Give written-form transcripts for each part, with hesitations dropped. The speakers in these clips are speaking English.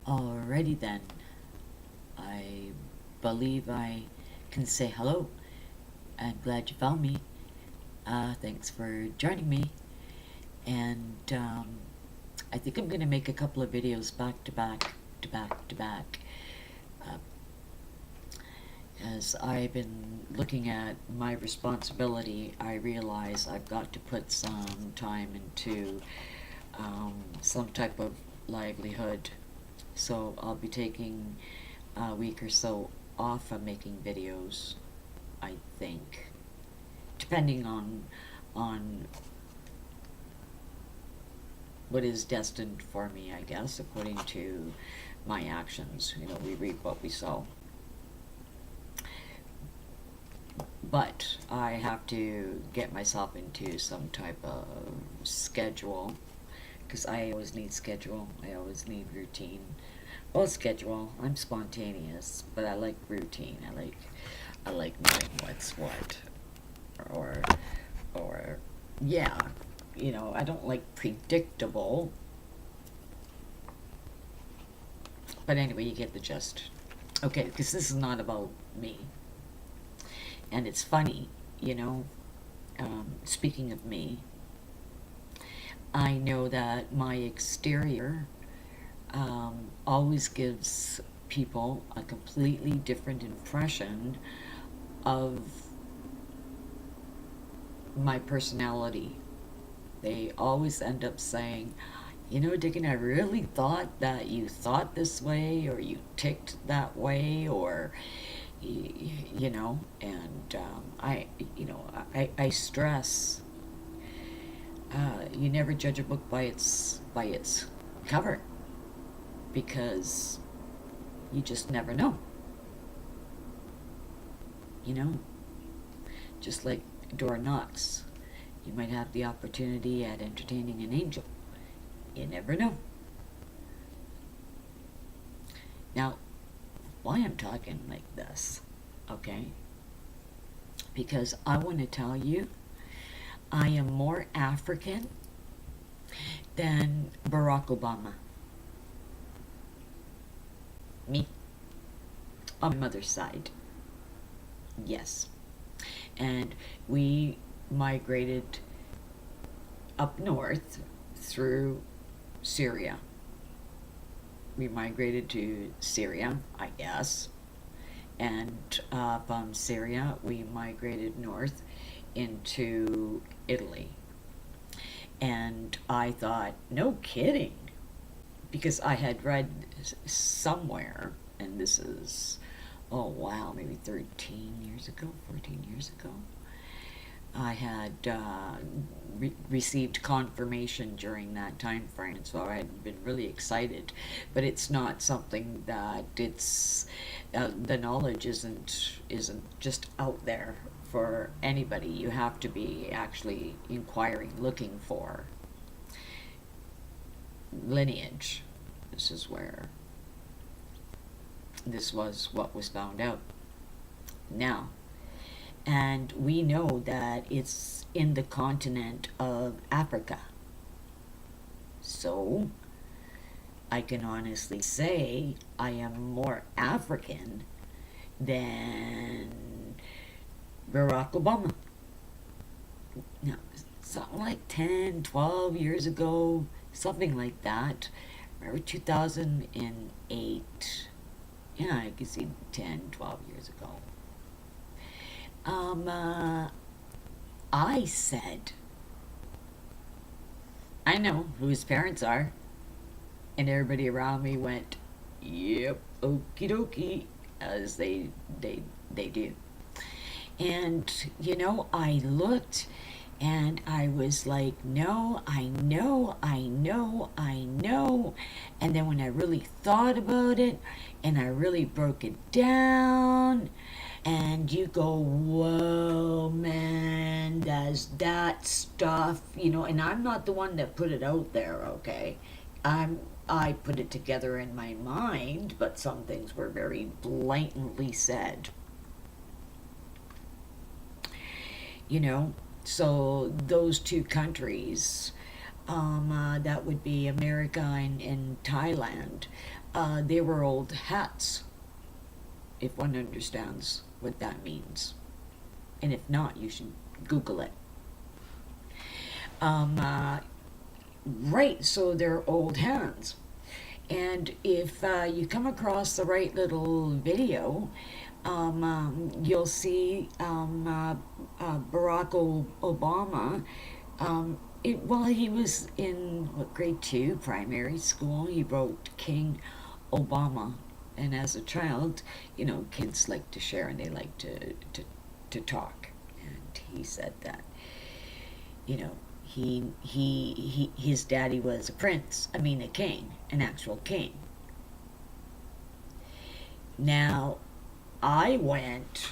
Alrighty then, I believe I can say hello. I'm glad you found me. Thanks for joining me. And I think I'm going to make a couple of videos back to back, to back to back. Uh, as I've been looking at my responsibility, I realize I've got to put some time into some type of livelihood. So I'll be taking a week or so off of making videos, I think, depending on what is destined for me, I guess, according to my actions. You know, we reap what we sow. But I have to get myself into some type of schedule, because I always need schedule. I always need routine. Well, schedule. I'm spontaneous, but I like routine. I like knowing what's what, or or yeah, you know. I don't like predictable. But anyway, you get the gist. Okay, because this is not about me, and it's funny, you know. Speaking of me, I know that my exterior always gives people a completely different impression of my personality. They always end up saying, you know, Dickon, I really thought that you thought this way, or you ticked that way, or you know. And I stress, you never judge a book by its cover, because you just never know. You know, just like door knocks, you might have the opportunity at entertaining an angel. You never know. Now, why I'm talking like this, okay? Because I want to tell you, I am more African than Barack Obama. Me, on my mother's side. Yes. And we migrated up north through Syria. We migrated to Syria, I guess. And from Syria, we migrated north into Italy. And I thought, no kidding. Because I had read somewhere, and this is, oh wow, maybe 13 years ago, 14 years ago, I had received confirmation during that time frame, so I had been really excited. But it's not something that it's the knowledge isn't just out there for anybody. You have to be actually inquiring, looking for lineage. This is where this was what was found out. Now, and we know that it's in the continent of Africa. So, I can honestly say I am more African than Barack Obama. Now, something like 10, 12 years ago, something like that. Remember 2008? Yeah, I can see 10, 12 years ago. I said, I know who his parents are. And everybody around me went, yep, okie dokie, as they do. And, you know, I looked and I was like, no, I know, I know, I know. And then when I really thought about it and I really broke it down, and you go, whoa, man, does that stuff, you know, and I'm not the one that put it out there, okay? I put it together in my mind, but some things were very blatantly said. You know, so those two countries, that would be America and Thailand. They were old hats, if one understands what that means. And if not, you should Google it. Um, uh, right, so they're old hands. And if you come across the right little video, you'll see Barack Obama. While he was in what, grade 2 primary school, he wrote King Obama. And as a child, kids like to share and they like to talk. And he said that, you know, his daddy was a prince, a king, an actual king. Now, I went,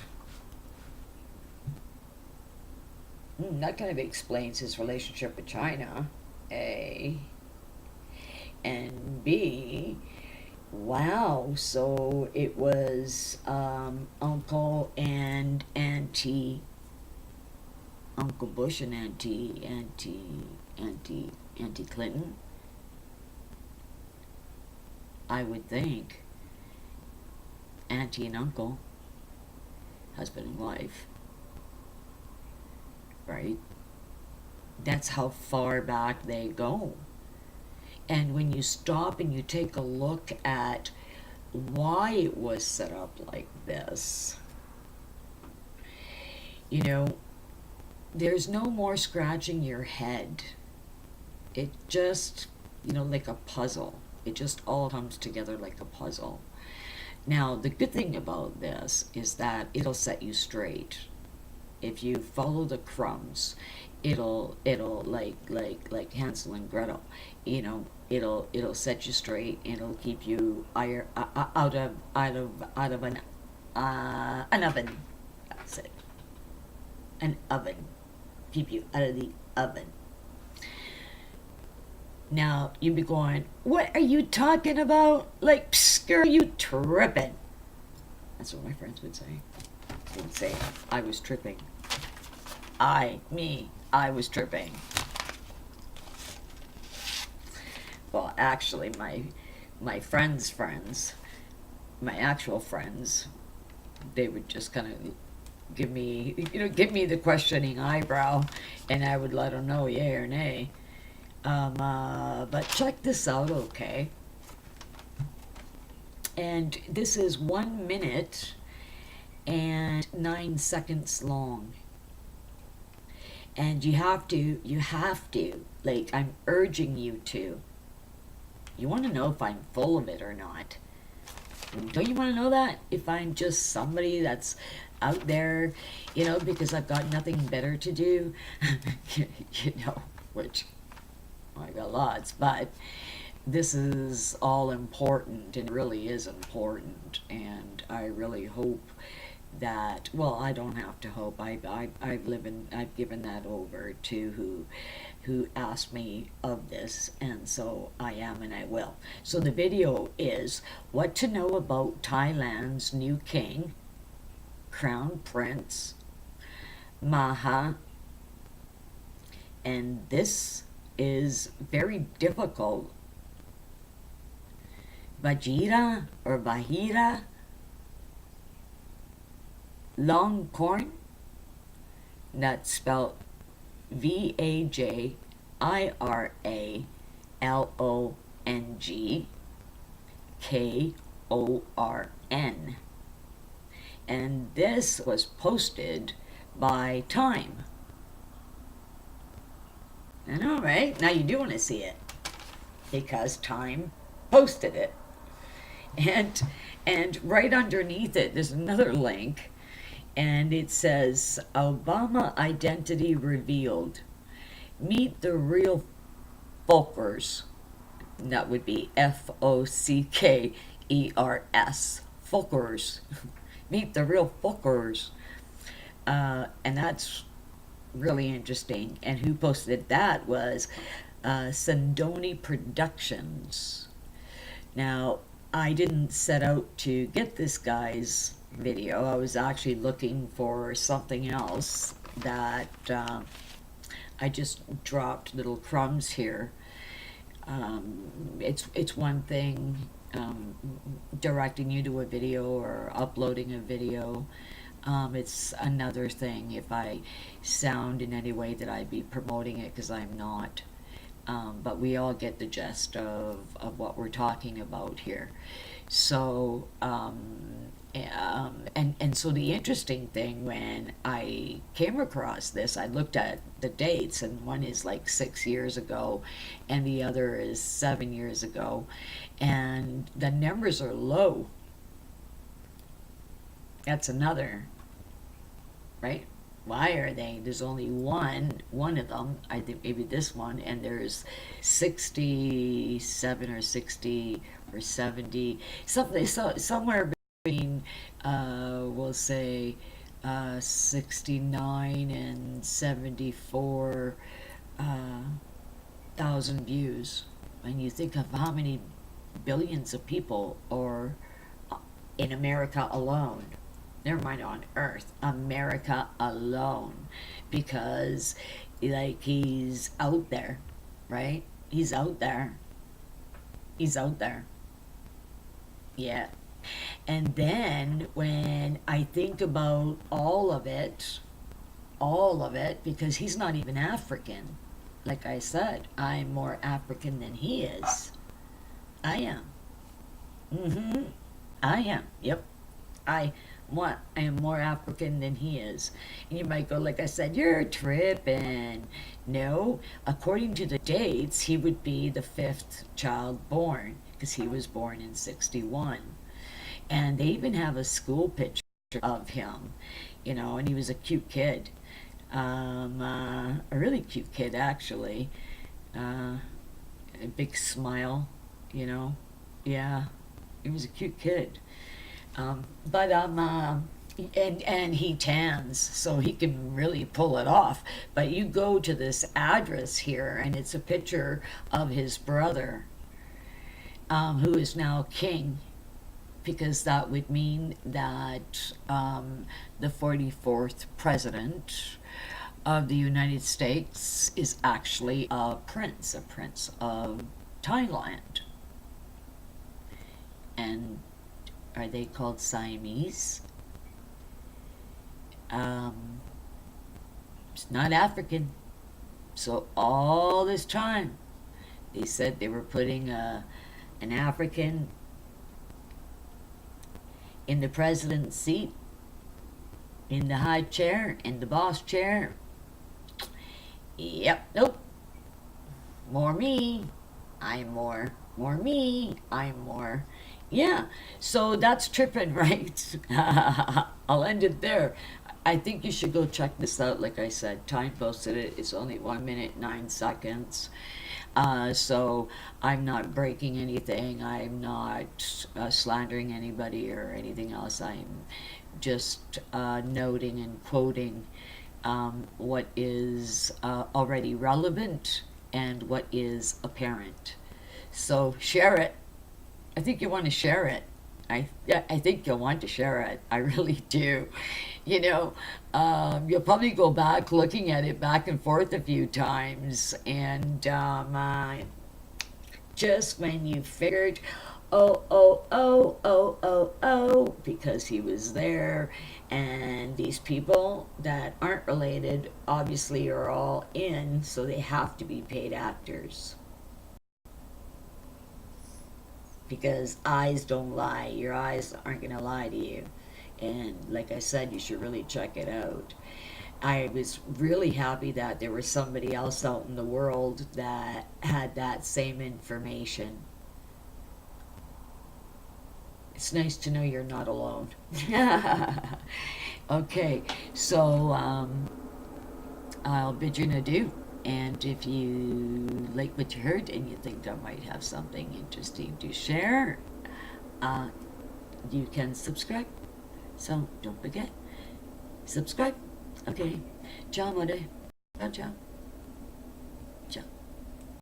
that kind of explains his relationship with China, A. And B, wow, so it was Uncle and Auntie, Uncle Bush and Auntie Clinton, I would think. Auntie and Uncle, husband and wife, right? That's how far back they go. And when you stop and you take a look at why it was set up like this, there's no more scratching your head. It just, like a puzzle. It just all comes together like a puzzle. Now, the good thing about this is that it'll set you straight. If you follow the crumbs, it'll like Hansel and Gretel, it'll set you straight. It'll keep you out of an oven. That's it. An oven. Keep you out of the oven. Now, you'd be going, what are you talking about? Like, psst, girl, you tripping. That's what my friends would say. They would say, I was tripping. I was tripping. Well, actually, my friends, my actual friends, they would just kind of give me the questioning eyebrow, and I would let them know yay or nay. But check this out, okay? And this is 1 minute and 9 seconds long. And you have to, like, I'm urging you to. You want to know if I'm full of it or not. Don't you want to know that? If I'm just somebody that's out there, because I've got nothing better to do, which I got lots, but this is all important and really is important, and I really hope that, well, I don't have to hope. I've given that over to who asked me of this, and so I am and I will. So the video is what to know about Thailand's new king, Crown Prince Maha, and this is very difficult. Vajira or Bahira Longkorn, that's spelled VAJIRALONGKORN. And this was posted by Time. I know, right? Now you do want to see it because Time posted it. And right underneath it, there's another link, and it says, Obama identity revealed. Meet the real Folkers. That would be Fockers. Folkers. Meet the real Folkers. And that's really interesting. And who posted that was Sandoni Productions. Now, I didn't set out to get this guy's video. I was actually looking for something else that I just dropped little crumbs here. It's one thing directing you to a video or uploading a video. It's another thing if I sound in any way that I'd be promoting it, because I'm not. But we all get the gist of what we're talking about here. So, and so the interesting thing, when I came across this, I looked at the dates, and one is like 6 years ago, and the other is 7 years ago, and the numbers are low. That's another, right? Why are they? There's only one of them. I think maybe this one, and there's 67 or 60 or 70, something, so somewhere between, we'll say, 69 and 74 uh, thousand views. When you think of how many billions of people are in America alone, never mind on Earth, America alone, because like he's out there, right? He's out there. He's out there. Yeah. And then when I think about all of it, because he's not even African. Like I said, I'm more African than he is. I am. Mm-hmm. I am. Yep. I I am more African than he is. And you might go, like I said, you're tripping. No, according to the dates, he would be the fifth child born, because he was born in 61. And they even have a school picture of him, and he was a cute kid. A really cute kid, actually. A big smile, you know. Yeah, he was a cute kid. But and he tans, so he can really pull it off. But you go to this address here, and it's a picture of his brother, who is now king, because that would mean that the 44th president of the United States is actually a prince of Thailand. And are they called Siamese? Um, it's not African. So all this time, they said they were putting an African in the president's seat, in the high chair, in the boss chair. Yep, nope. More me. I'm more. More me. I'm more. Yeah, so that's tripping, right? I'll end it there. I think you should go check this out. Like I said, Time posted it. It's only 1 minute, 9 seconds. So I'm not breaking anything. I'm not slandering anybody or anything else. I'm just noting and quoting what is already relevant and what is apparent. So share it. I think you want to share it. Yeah, I think you'll want to share it. I really do. You know, you'll probably go back looking at it back and forth a few times, and just when you figured, because he was there, and these people that aren't related obviously are all in, so they have to be paid actors, because eyes don't lie. Your eyes aren't going to lie to you. And like I said, you should really check it out. I was really happy that there was somebody else out in the world that had that same information. It's nice to know you're not alone. Okay, so I'll bid you an adieu. And if you like what you heard and you think I might have something interesting to share, uh, you can subscribe. So don't forget, subscribe. Okay, ciao, mother. Ciao, ciao.